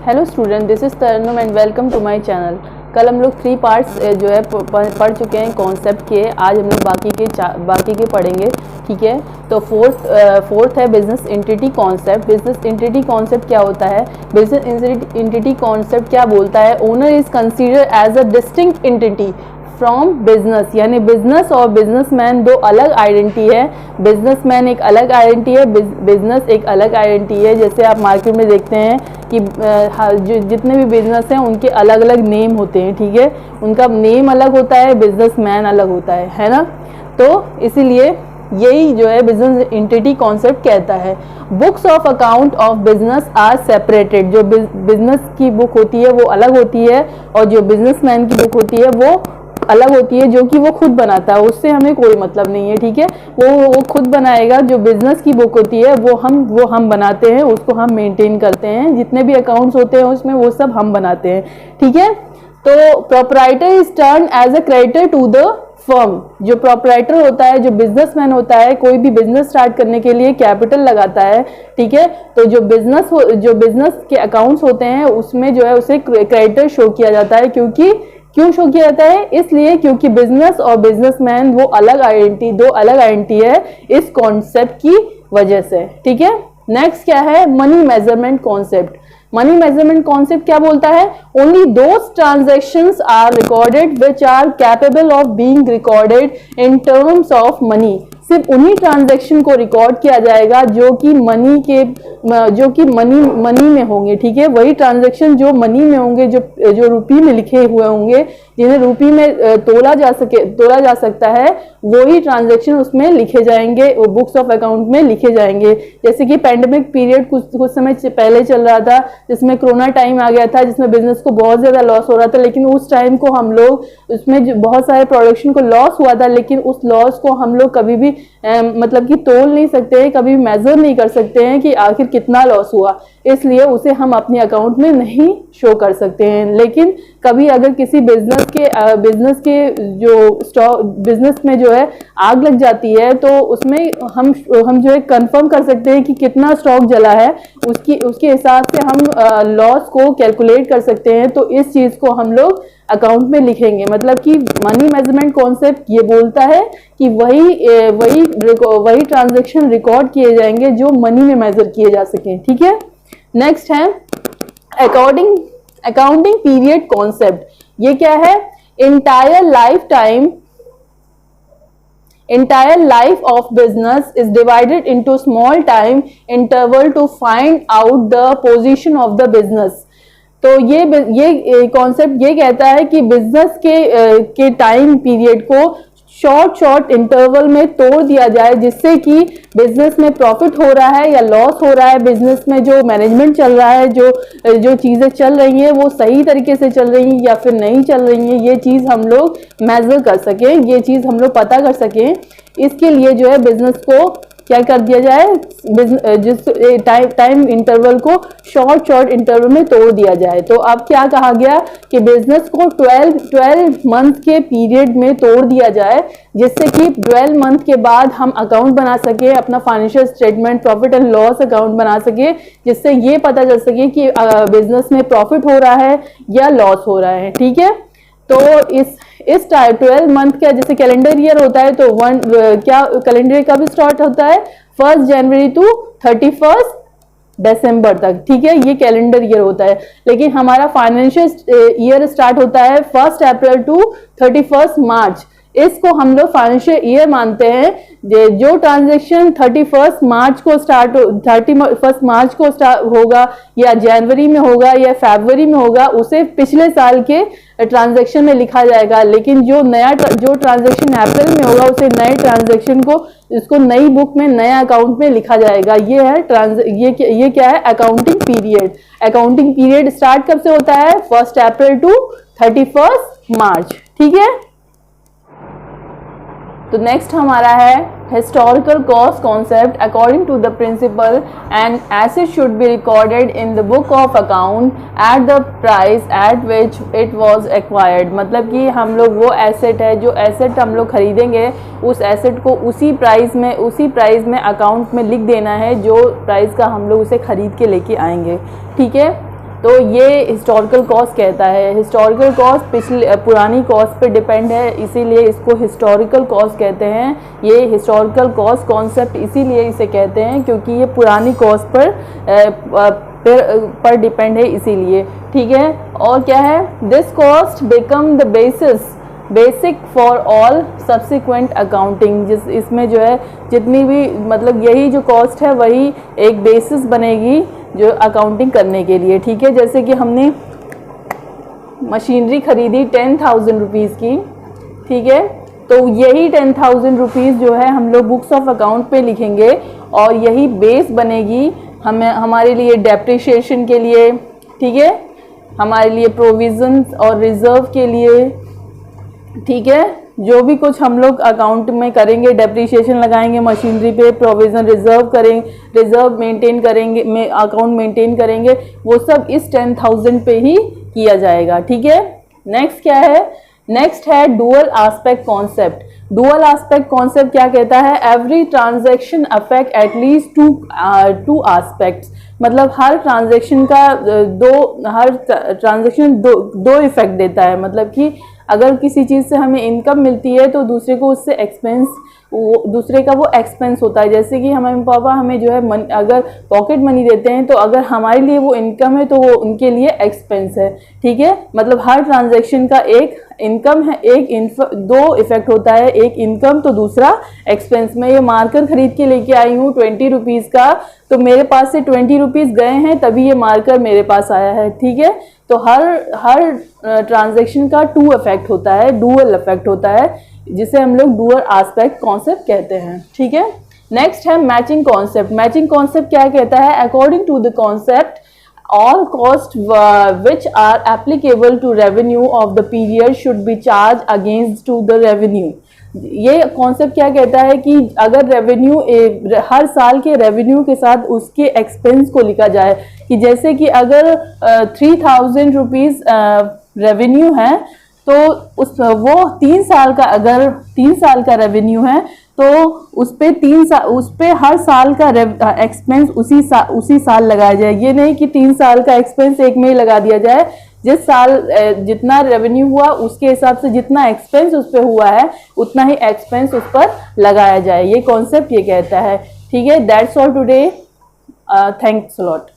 Hello student, this is Tarannum and welcome to my channel. कल हम लोग 3 पार्ट्स जो है पढ़ चुके हैं कॉन्सेप्ट के। आज हम लोग बाकी के पढ़ेंगे, ठीक है। तो फोर्थ है business entity concept. Business entity concept क्या होता है? बिजनेस एंटिटी कॉन्सेप्ट क्या बोलता है? Owner is consider as a distinct entity from business, यानी बिजनेस और बिजनेसमैन दो अलग आइडेंटिटी है। बिजनेसमैन एक अलग आइडेंटिटी है, बिजनेस एक अलग आइडेंटिटी है। जैसे आप मार्केट में देखते हैं कि जो जितने भी बिजनेस हैं उनके अलग अलग नेम होते हैं, ठीक है। उनका नेम अलग होता है, बिजनेसमैन अलग होता है ना। तो इसीलिए यही जो है बिजनेस एंटिटी कॉन्सेप्ट कहता है। Books of account of business are separated. जो बिजनेस की बुक होती है वो अलग होती है और जो बिजनेसमैन की बुक होती है वो अलग होती है, जो कि वो खुद बनाता है। उससे हमें कोई मतलब नहीं है, ठीक है। वो खुद बनाएगा। जो बिजनेस की बुक होती है वो हम बनाते हैं, उसको हम मेंटेन करते हैं। जितने भी अकाउंट्स होते हैं उसमें वो सब हम बनाते हैं, ठीक है। तो proprietor is turn as a creditor to the firm. जो प्रोप्राइटर होता है, जो बिजनेसमैन होता है, कोई भी बिजनेस स्टार्ट करने के लिए कैपिटल लगाता है, ठीक है। तो जो बिजनेस के अकाउंट्स होते हैं उसमें जो है उसे क्रेडिटर शो किया जाता है। क्यों शो किया जाता है? इसलिए क्योंकि बिजनेस और बिजनेसमैन दो अलग आइडेंटिटी है इस कॉन्सेप्ट की वजह से, ठीक है। नेक्स्ट क्या है? Money measurement concept. Money measurement concept क्या बोलता है? Only those transactions are recorded which are capable of being recorded in terms of money. सिर्फ उन्हीं ट्रांजैक्शन को रिकॉर्ड किया जाएगा जो कि मनी में होंगे, ठीक है। वही ट्रांजैक्शन जो मनी में होंगे, जो रुपी में लिखे हुए होंगे, जिन्हें रुपी में तोला जा सकता है, वही ट्रांजैक्शन उसमें लिखे जाएंगे, वो बुक्स ऑफ अकाउंट में लिखे जाएंगे। जैसे कि पेंडेमिक पीरियड कुछ समय पहले चल रहा था, जिसमें कोरोना टाइम आ गया था, जिसमें बिजनेस को बहुत ज्यादा लॉस हो रहा था। लेकिन उस टाइम को हम लोग उसमें बहुत सारे प्रोडक्शन को लॉस हुआ था, लेकिन उस लॉस को हम लोग कभी भी मतलब कि तोल नहीं सकते हैं, कभी मेजर नहीं कर सकते हैं कि आखिर कितना लॉस हुआ। इसलिए उसे हम अपने अकाउंट में नहीं शो कर सकते हैं। लेकिन कभी अगर किसी बिजनेस के बिजनेस में जो है आग लग जाती है, तो उसमें हम जो है कंफर्म कर सकते हैं कि कितना स्टॉक जला है। उसके हिसाब से हम लॉस को कैलकुलेट कर सकते हैं। तो इस चीज को हम लोग अकाउंट में लिखेंगे। मतलब कि मनी मेजरमेंट कॉन्सेप्ट ये बोलता है कि वही ट्रांजैक्शन रिकॉर्ड किए जाएंगे जो मनी में मेजर किए जा सकें, ठीक है। नेक्स्ट है अकाउंटिंग पीरियड कॉन्सेप्ट। ये क्या है? entire life of business is divided into small time interval to find out the position of the business। तो ये कॉन्सेप्ट ये कहता है कि बिजनेस के टाइम पीरियड को शॉर्ट इंटरवल में तोड़ दिया जाए, जिससे कि बिजनेस में प्रॉफिट हो रहा है या लॉस हो रहा है, बिजनेस में जो मैनेजमेंट चल रहा है, जो चीजें चल रही हैं वो सही तरीके से चल रही हैं या फिर नहीं चल रही हैं, ये चीज हम लोग मेजर कर सकें, ये चीज हम लोग पता कर सकें। इसके लिए जो है बिजनेस को क्या कर दिया जाए, टाइम इंटरवल को शॉर्ट इंटरवल में तोड़ दिया जाए। तो अब क्या कहा गया कि बिजनेस को 12 मंथ के पीरियड में तोड़ दिया जाए, जिससे कि 12 मंथ के बाद हम अकाउंट बना सके, अपना financial statement, profit and loss account बना सके, जिससे ये पता चल सके कि बिजनेस में प्रॉफिट हो रहा है या लॉस हो रहा है, ठीक है। तो इस 12 मंथ का जैसे कैलेंडर ईयर होता है, तो क्या कैलेंडर ईयर कब स्टार्ट होता है? 1 जनवरी टू 31 दिसंबर तक, ठीक है। ये कैलेंडर ईयर होता है। लेकिन हमारा फाइनेंशियल ईयर स्टार्ट होता है 1 अप्रैल टू 31 मार्च। इसको हम लोग फाइनेंशियल ईयर मानते हैं। जो ट्रांजैक्शन 31 मार्च को स्टार्ट होगा या जनवरी में होगा या फरवरी में होगा, उसे पिछले साल के ट्रांजैक्शन में लिखा जाएगा। लेकिन जो ट्रांजैक्शन अप्रैल में होगा, उसे नए ट्रांजैक्शन को इसको नई बुक में, नया अकाउंट में लिखा जाएगा। ये है ये क्या है? Accounting period. Accounting period start कब से होता है? 1 अप्रैल टू 31 मार्च, ठीक है। तो नेक्स्ट हमारा है historical cost concept. According to the principle and asset should be recorded in the book of account at the price at which it was acquired. मतलब कि हम लोग वो एसेट है, जो एसेट हम लोग खरीदेंगे, उस एसेट को उसी प्राइस में अकाउंट में लिख देना है, जो प्राइस का हम लोग उसे खरीद के लेके आएंगे, ठीक है। तो ये हिस्टोरिकल कॉस्ट कहता है। हिस्टोरिकल कॉस्ट पुरानी कॉस्ट पे डिपेंड है, इसीलिए इसको हिस्टोरिकल कॉस्ट कहते हैं। ये हिस्टोरिकल कॉस्ट कॉन्सेप्ट इसीलिए इसे कहते हैं क्योंकि ये पुरानी कॉस्ट पर डिपेंड है, इसीलिए। ठीक है, और क्या है, this cost become the basic for all subsequent accounting. इसमें जो है जितनी भी मतलब यही जो कॉस्ट है वही एक बेसिस बनेगी जो अकाउंटिंग करने के लिए। ठीक है, जैसे कि हमने मशीनरी खरीदी 10,000 रुपीज़ की, ठीक है, तो यही 10,000 रुपीज़ जो है हम लोग बुक्स ऑफ अकाउंट पे लिखेंगे और यही बेस बनेगी हमारे लिए डेप्रिसिएशन के लिए। ठीक है, हमारे लिए प्रोविजन और रिजर्व के लिए। ठीक है, जो भी कुछ हम लोग अकाउंट में करेंगे, डेप्रिसिएशन लगाएंगे मशीनरी पे, प्रोविजन रिजर्व मेंटेन करेंगे, अकाउंट मेंटेन करेंगे, वो सब इस 10,000 पे ही किया जाएगा। ठीक है, नेक्स्ट क्या है, नेक्स्ट है dual aspect concept. Dual aspect concept क्या कहता है, every transaction affect at least two aspects. मतलब हर ट्रांजैक्शन दो इफेक्ट देता है। मतलब कि अगर किसी चीज़ से हमें इनकम मिलती है तो दूसरे को उससे दूसरे का वो एक्सपेंस होता है। जैसे कि हमारे पापा हमें जो है अगर पॉकेट मनी देते हैं तो अगर हमारे लिए वो इनकम है तो वो उनके लिए एक्सपेंस है। ठीक है, मतलब हर ट्रांजैक्शन का एक इनकम है, दो इफेक्ट होता है, एक इनकम तो दूसरा एक्सपेंस। मैं ये मार्कर खरीद के लेके आई हूँ 20 रुपीज़ का, तो मेरे पास से 20 रुपीज़ गए हैं तभी ये मार्कर मेरे पास आया है। ठीक है, तो हर ट्रांजैक्शन का टू इफेक्ट होता है, डुअल इफेक्ट होता है, जिसे हम लोग डुअल एस्पेक्ट कॉन्सेप्ट कहते हैं। ठीक है, नेक्स्ट है मैचिंग कॉन्सेप्ट। मैचिंग कॉन्सेप्ट क्या कहता है, according to the concept all costs which are applicable to revenue of the period should be charged against to the revenue। ये कॉन्सेप्ट क्या कहता है कि अगर रेवेन्यू हर साल के रेवेन्यू के साथ उसके एक्सपेंस को लिखा जाए, कि जैसे कि अगर 3,000 रुपीज़ रेवेन्यू है तो वो 3 साल का, अगर 3 साल का रेवेन्यू है तो उस पे हर साल का एक्सपेंस उसी साल लगाया जाए। ये नहीं कि 3 साल का एक्सपेंस एक में ही लगा दिया जाए। जिस साल जितना रेवेन्यू हुआ उसके हिसाब से जितना एक्सपेंस उस पर हुआ है उतना ही एक्सपेंस उस पर लगाया जाए। ये कॉन्सेप्ट ये कहता है। ठीक है, that's all today, thanks a lot.